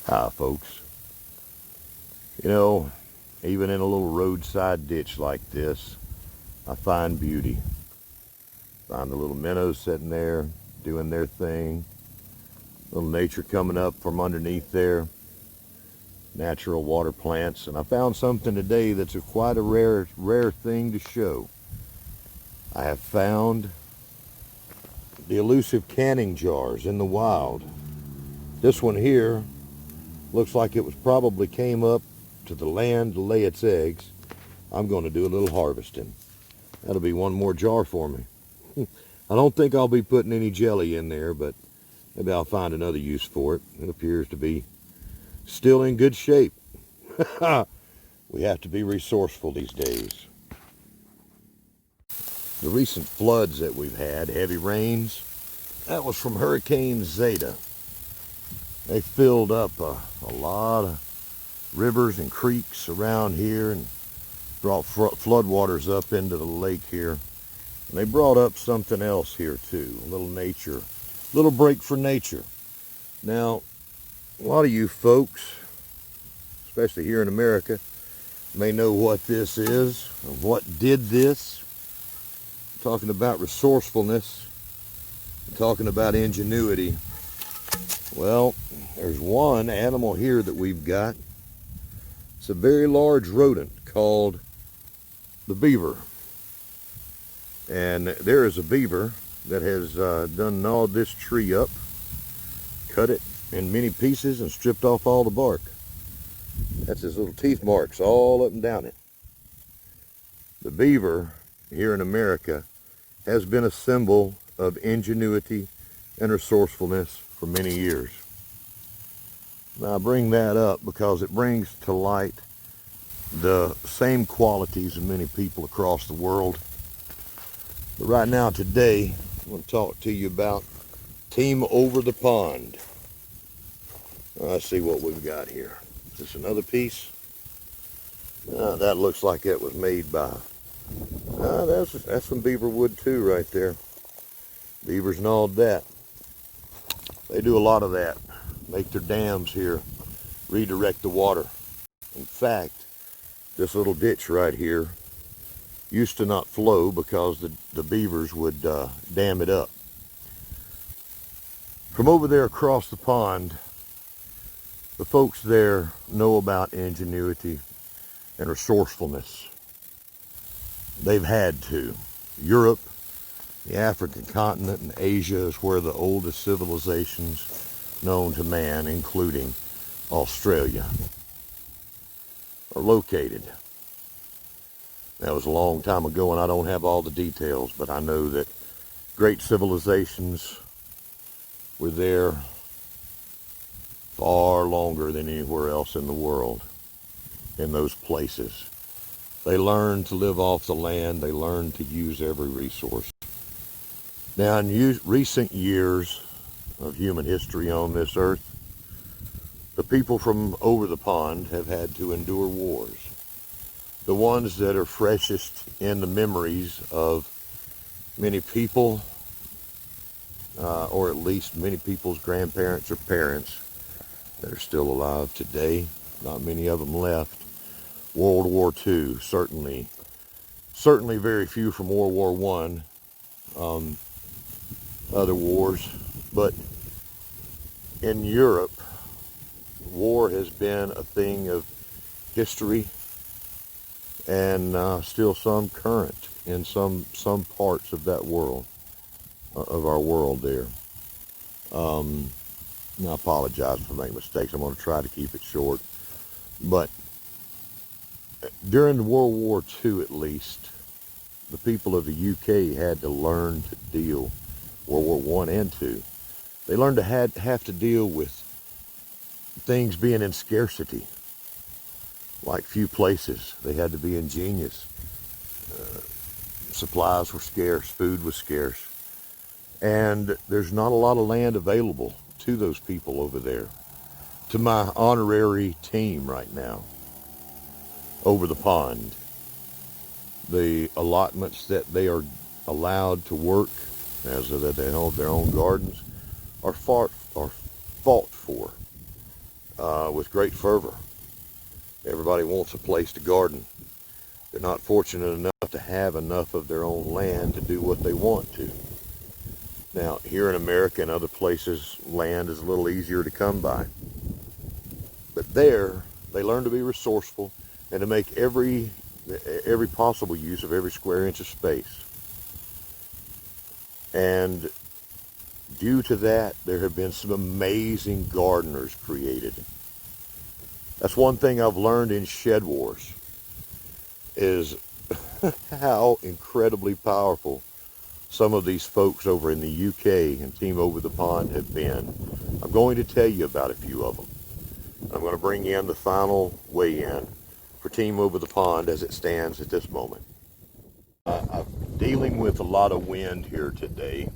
Hi, folks. You know, even in a little roadside ditch like this, I find beauty. Find the little minnows sitting there doing their thing. Little nature coming up from underneath there. Natural water plants. And I found something today that's quite a rare thing to show. I have found the elusive canning jars in the wild. This one here looks like it was probably came up to the land to lay its eggs. I'm going to do a little harvesting. That'll be one more jar for me. I don't think I'll be putting any jelly in there, but maybe I'll find another use for it. It appears to be still in good shape. We have to be resourceful these days. The recent floods that we've had, heavy rains, that was from Hurricane Zeta. They filled up a lot of rivers and creeks around here and brought floodwaters up into the lake here. And they brought up something else here too, a little nature, a little break for nature. Now, a lot of you folks, especially here in America, may know what this is, or what did this. I'm talking about resourcefulness, I'm talking about ingenuity. Well, there's one animal here that we've got. It's a very large rodent called the beaver. And there is a beaver that has done gnawed this tree up, cut it in many pieces and stripped off all the bark. That's his little teeth marks all up and down it. The beaver here in America has been a symbol of ingenuity and resourcefulness for many years. Now I bring that up because it brings to light the same qualities of many people across the world. But right now, today, I want to talk to you about Team Over the Pond. Let's see what we've got here. Is this another piece? That looks like it was made by, that's some beaver wood too right there. Beavers gnawed that. They do a lot of that. Make their dams here, redirect the water. In fact, this little ditch right here used to not flow because the beavers would dam it up. From over there across the pond, the folks there know about ingenuity and resourcefulness. They've had to. Europe, the African continent, and Asia is where the oldest civilizations known to man, including Australia, are located. That was a long time ago and I don't have all the details, but I know that great civilizations were there far longer than anywhere else in the world in those places. They learned to live off the land. They learned to use every resource. Now, in recent years of human history on this earth, the people from over the pond have had to endure wars. The ones that are freshest in the memories of many people, or at least many people's grandparents or parents that are still alive today. Not many of them left. World War II, certainly very few from World War I, other wars. But in Europe, war has been a thing of history and still some current in some parts of that world, of our world there. I apologize for making mistakes. I'm going to try to keep it short. But during World War II, at least, the people of the UK had to learn to deal, World War I and II, they learned to have to deal with things being in scarcity. Like few places, they had to be ingenious. Supplies were scarce, food was scarce. And there's not a lot of land available to those people over there. To my honorary team right now, over the pond, the allotments that they are allowed to work, as that they own their own gardens, are fought for. with great fervor. Everybody wants a place to garden. They're not fortunate enough to have enough of their own land to do what they want to. Now, here in America and other places, land is a little easier to come by. But there, they learn to be resourceful and to make every possible use of every square inch of space. And due to that, there have been some amazing gardeners created. That's one thing I've learned in Shedwars, is how incredibly powerful some of these folks over in the UK and Team Over the Pond have been. I'm going to tell you about a few of them. I'm going to bring in the final weigh-in for Team Over the Pond as it stands at this moment. I'm dealing with a lot of wind here today.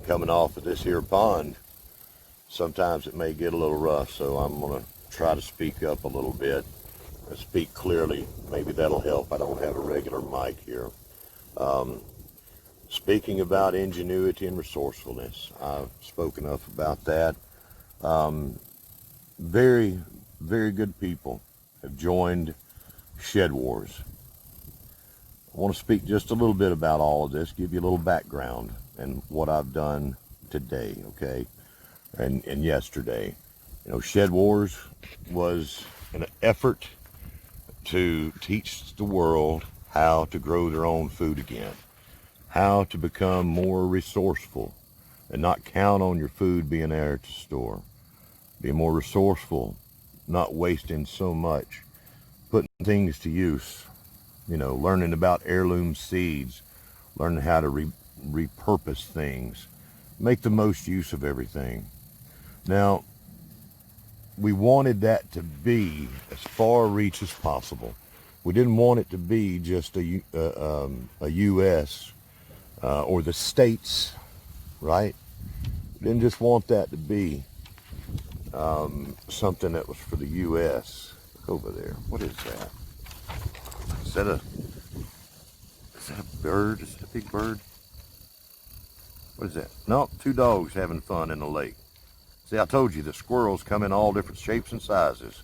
Coming off of this here pond, sometimes it may get a little rough, so I'm going to try to speak up a little bit and speak clearly. Maybe that'll help. I don't have a regular mic here. Speaking about ingenuity and resourcefulness, I've spoken enough about that. Very, very good people have joined Shedwars. I want to speak just a little bit about all of this, give you a little background and what I've done today, okay, and yesterday. You know, Shedwars was an effort to teach the world how to grow their own food again, how to become more resourceful and not count on your food being there to store. Be more resourceful, not wasting so much, putting things to use, you know, learning about heirloom seeds, learning how to repurpose things, make the most use of everything. Now, we wanted that to be as far reach as possible. We didn't want it to be just a U.S. Or the states, right? We didn't just want that to be something that was for the U.S. Look over there. What is that? Is that a bird? Is that a big bird? What is that? No, two dogs having fun in the lake. See, I told you the squirrels come in all different shapes and sizes.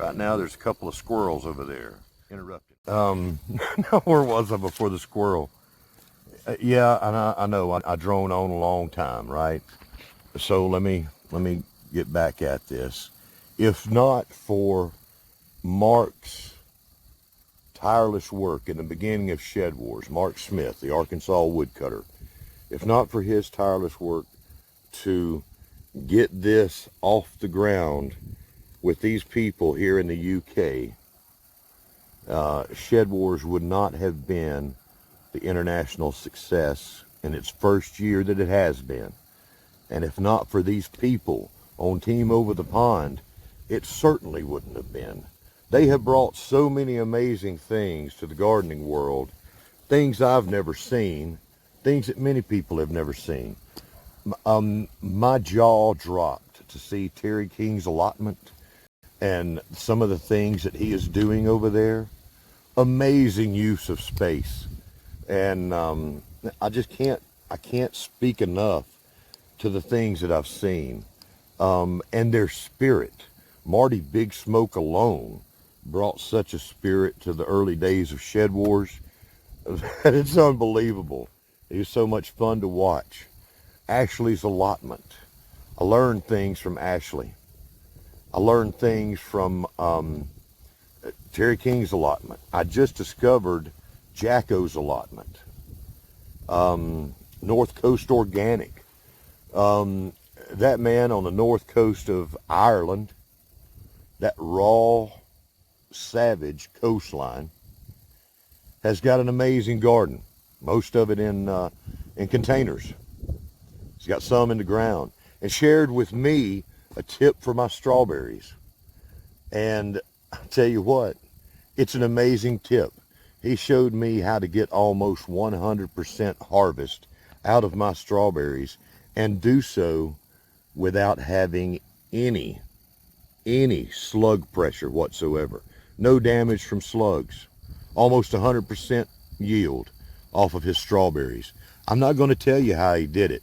Right now, there's a couple of squirrels over there. Interrupted. Where was I before the squirrel? Yeah, and I know I drone on a long time, right? So let me get back at this. If not for Mark's tireless work in the beginning of Shedwars, Mark Smith, the Arkansas woodcutter, if not for his tireless work to get this off the ground with these people here in the UK, Shedwars would not have been the international success in its first year that it has been. And if not for these people on Team Over the Pond, it certainly wouldn't have been. They have brought so many amazing things to the gardening world, things I've never seen, things that many people have never seen. My jaw dropped to see Terry King's allotment and some of the things that he is doing over there. Amazing use of space. And I can't speak enough to the things that I've seen, and their spirit. Marty Big Smoke alone brought such a spirit to the early days of Shedwars that it's unbelievable. It was so much fun to watch. Ashley's allotment. I learned things from Ashley. I learned things from Terry King's allotment. I just discovered Jacko's allotment. North Coast Organic. That man on the north coast of Ireland, that raw, savage coastline, has got an amazing garden. Most of it in containers. He's got some in the ground, and shared with me a tip for my strawberries. And I tell you what, it's an amazing tip. He showed me how to get almost 100% harvest out of my strawberries and do so without having any slug pressure whatsoever. No damage from slugs. Almost 100% yield off of his strawberries. I'm not going to tell you how he did it,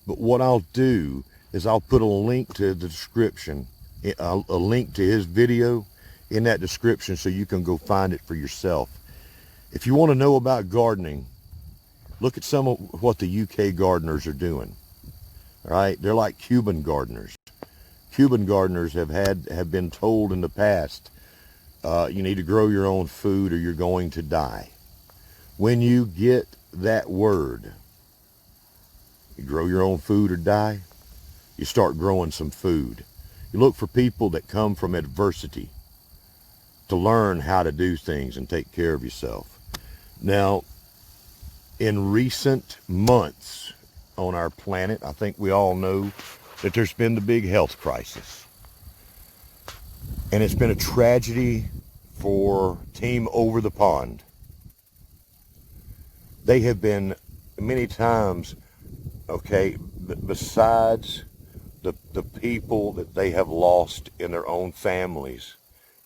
but what I'll do is I'll put a link to the description a link to his video in that description so you can go find it for yourself. If you want to know about gardening, look at some of what the UK gardeners are doing. All right, they're like Cuban gardeners. Cuban gardeners have been told in the past, you need to grow your own food or you're going to die. When you get that word, you grow your own food or die, you start growing some food. You look for people that come from adversity to learn how to do things and take care of yourself. Now, in recent months on our planet, I think we all know that there's been the big health crisis. And it's been a tragedy for Team Over the Pond. They have been many times, okay, besides the people that they have lost in their own families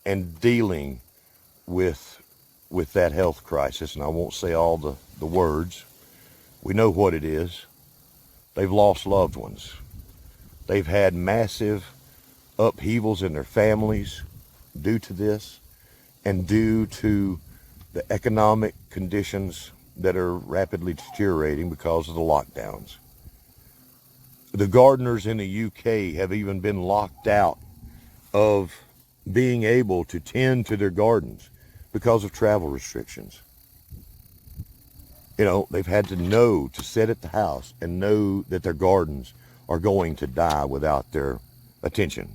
and dealing with that health crisis, and I won't say all the words, we know what it is. They've lost loved ones. They've had massive upheavals in their families due to this and due to the economic conditions that are rapidly deteriorating because of the lockdowns. The gardeners in the UK have even been locked out of being able to tend to their gardens because of travel restrictions. You know, they've had to know to sit at the house and know that their gardens are going to die without their attention.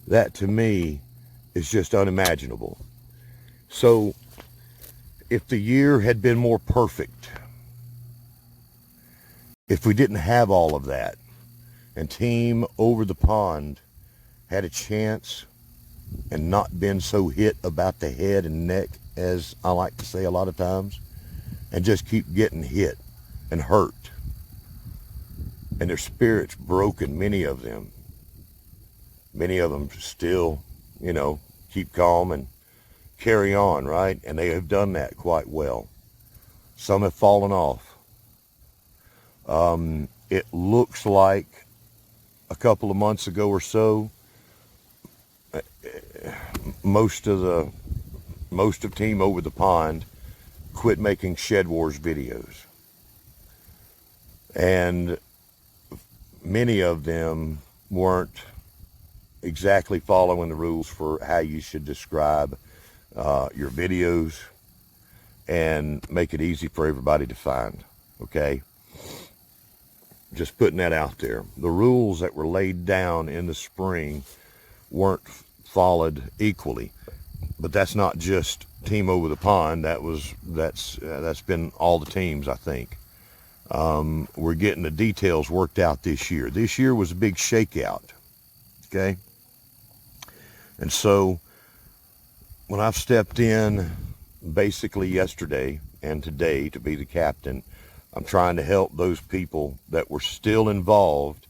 That to me is just unimaginable. So if the year had been more perfect, if we didn't have all of that, and Team Over the Pond had a chance and not been so hit about the head and neck, as I like to say a lot of times, and just keep getting hit and hurt, and their spirits broken, many of them still, you know, keep calm and carry on, right? And they have done that quite well. Some have fallen off. It looks like a couple of months ago or so, most of Team Over the Pond quit making shedwars videos, and many of them weren't exactly following the rules for how you should describe your videos and make it easy for everybody to find. Okay, just putting that out there. The rules that were laid down in the spring weren't followed equally, but that's not just Team Over the Pond. That's been all the teams, I think. We're getting the details worked out this year. This year was a big shakeout. Okay, and so when I've stepped in basically yesterday and today to be the captain, I'm trying to help those people that were still involved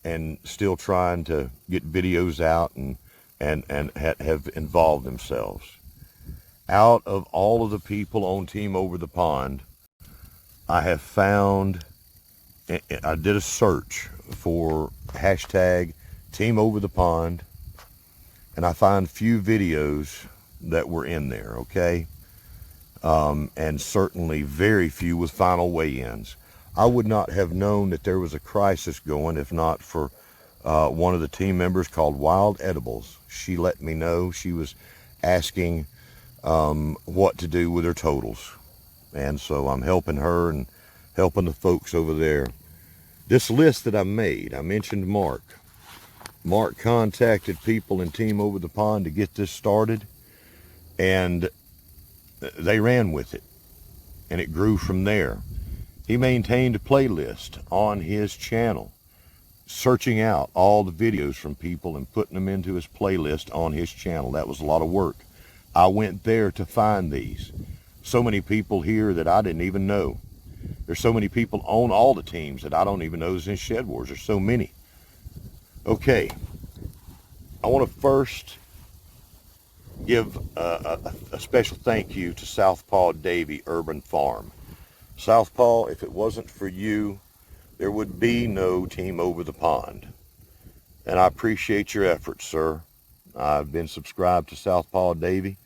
and still trying to get videos out and have involved themselves. Out of all of the people on Team Over the Pond, I have found, I did a search for hashtag Team Over the Pond, and I found few videos that were in there, okay? And certainly very few with final weigh-ins. I would not have known that there was a crisis going if not for one of the team members called Wild Edibles. She let me know. She was asking what to do with her totals. And so I'm helping her and helping the folks over there. This list that I made, I mentioned Mark. Mark contacted people in Team Over the Pond to get this started, and they ran with it, and it grew from there. He maintained a playlist on his channel, searching out all the videos from people and putting them into his playlist on his channel. That was a lot of work. I went there to find these. So many people here that I didn't even know. There's so many people on all the teams that I don't even know is in Shed Wars. There's so many. Okay, I want to first give a special thank you to Southpaw Davy Urban Farm. Southpaw, if it wasn't for you, there would be no Team Over the Pond. and I appreciate your efforts, sir. I've been subscribed to Southpaw Davy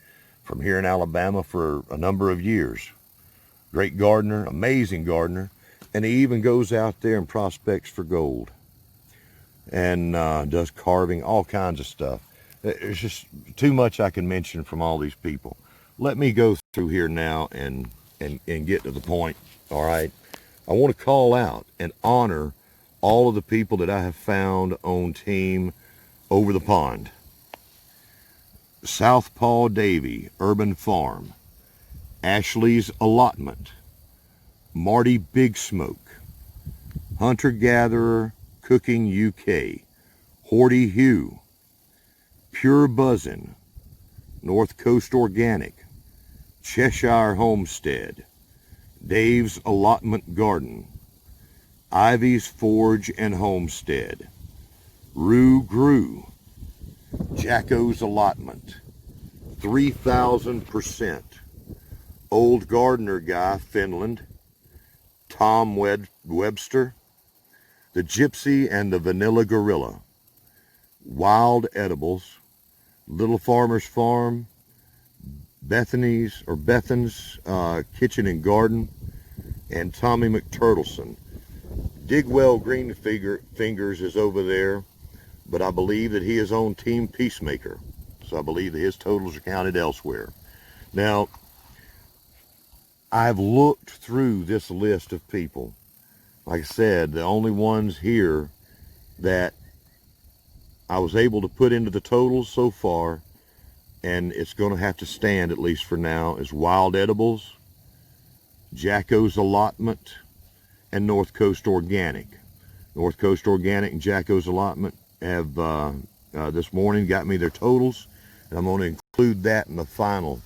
from here in Alabama for a number of years. Great gardener, amazing gardener, and he even goes out there and prospects for gold and does carving, all kinds of stuff. There's just too much I can mention from all these people. Let me go through here now and get to the point, all right? I want to call out and honor all of the people that I have found on Team Over the Pond. Southpaw Davy, Urban Farm, Ashley's Allotment, Marty Big Smoke, Hunter Gatherer Cooking UK, Horty Hugh, Pure Buzzin', North Coast Organic, Cheshire Homestead, Dave's Allotment Garden, Ivy's Forge and Homestead, Rue Grew, Jacko's Allotment, 3000%, Old Gardener Guy, Finland, Tom Webster, The Gypsy and the Vanilla Gorilla, Wild Edibles, Little Farmer's Farm, Bethan's Kitchen and Garden, and Tommy McTurtleson. Digwell Green Fingers is over there, but I believe that he is on Team Peacemaker, so I believe that his totals are counted elsewhere. Now, I've looked through this list of people. Like I said, the only ones here that I was able to put into the totals so far, and it's going to have to stand at least for now, is Wild Edibles, Jacko's Allotment, and North Coast Organic. North Coast Organic and Jacko's Allotment have this morning got me their totals, and I'm going to include that in the final.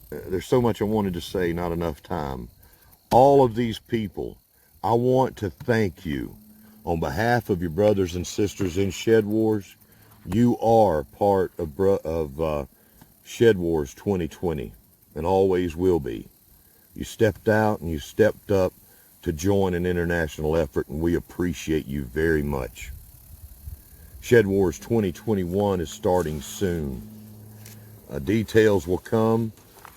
There's so much I wanted to say, not enough time. All of these people, I want to thank you on behalf of your brothers and sisters in Shedwars. You are part of Shedwars 2020 and always will be. You stepped out and you stepped up to join an international effort, and we appreciate you very much. Shedwars 2021 is starting soon. Details will come.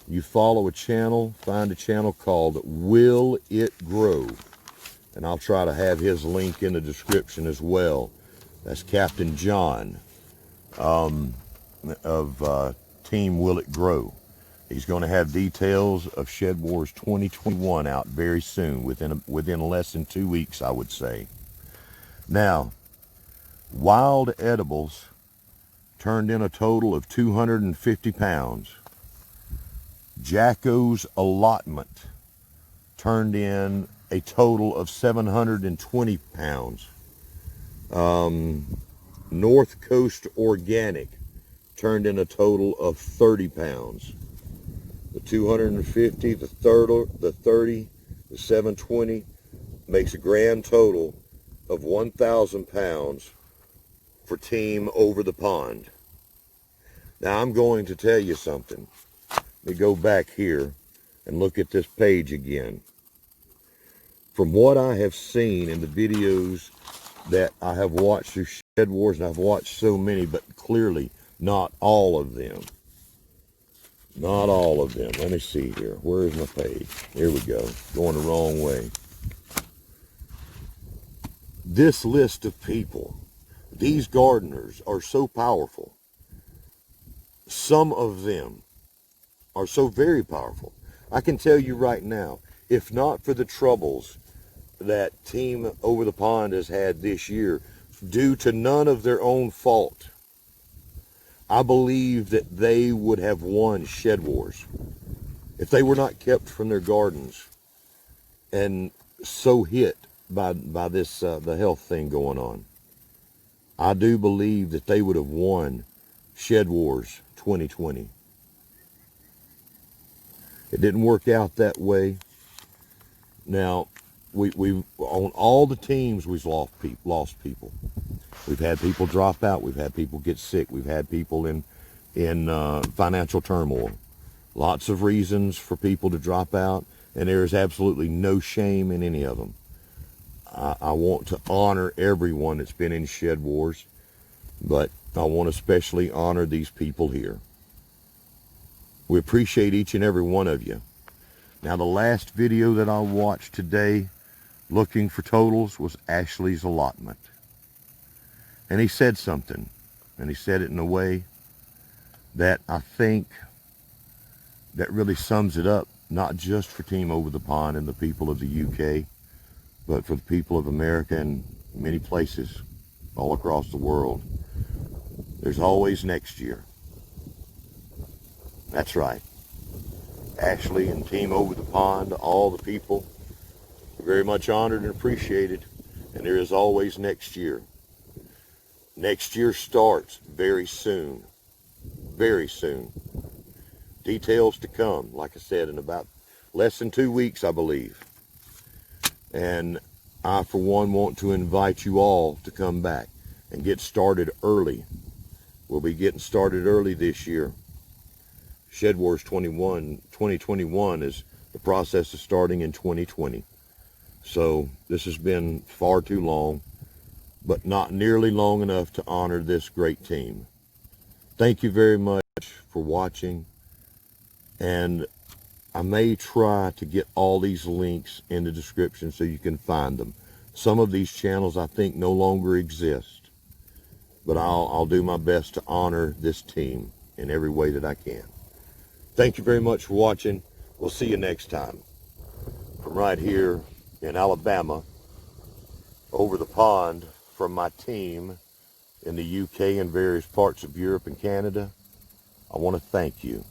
You follow a channel, find a channel called Will It Grow, and I'll try to have his link in the description as well. That's Captain John of Team Will It Grow. He's going to have details of Shedwars 2021 out very soon, within less than 2 weeks, I would say. Now, Wild Edibles turned in a total of 250 pounds. Jacko's Allotment turned in a total of 720 pounds. North Coast Organic turned in a total of 30 pounds. The 250, the 30, the 720 makes a grand total of 1,000 pounds for Team Over the Pond. Now I'm going to tell you something. Let me go back here and look at this page again. From what I have seen in the videos that I have watched through Shedwars, and I've watched so many, but clearly not all of them. Not all of them. Let me see here. Where is my page? Here we go. Going the wrong way. This list of people, these gardeners are so powerful. Some of them are so very powerful. I can tell you right now, if not for the troubles that Team Over the Pond has had this year, due to none of their own fault, I believe that they would have won Shedwars if they were not kept from their gardens and so hit by this the health thing going on. I do believe that they would have won Shedwars 2020. It didn't work out that way. Now, we on all the teams we've lost people. We've had people drop out. We've had people get sick. We've had people in financial turmoil. Lots of reasons for people to drop out, and there is absolutely no shame in any of them. I want to honor everyone that's been in Shed Wars, but I want to especially honor these people here. We appreciate each and every one of you. Now, the last video that I watched today looking for totals was Ashley's allotment. And he said something, and he said it in a way that I think that really sums it up, not just for Team Over the Pond and the people of the UK, but for the people of America and many places all across the world. There's always next year. That's right. Ashley and Team Over the Pond, all the people, are very much honored and appreciated, and there is always next year. Next year starts very soon. Very soon. Details to come, like I said, in about less than 2 weeks, I believe. And I, for one, want to invite you all to come back and get started early. We'll be getting started early this year. Shed Wars 2021 is the process of starting in 2020. So this has been far too long, but not nearly long enough to honor this great team. Thank you very much for watching, and I may try to get all these links in the description so you can find them. Some of these channels I think no longer exist, but I'll do my best to honor this team in every way that I can. Thank you very much for watching. We'll see you next time. From right here in Alabama, over the pond from my team in the UK and various parts of Europe and Canada, I want to thank you.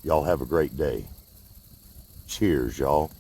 Y'all have a great day. Cheers, y'all.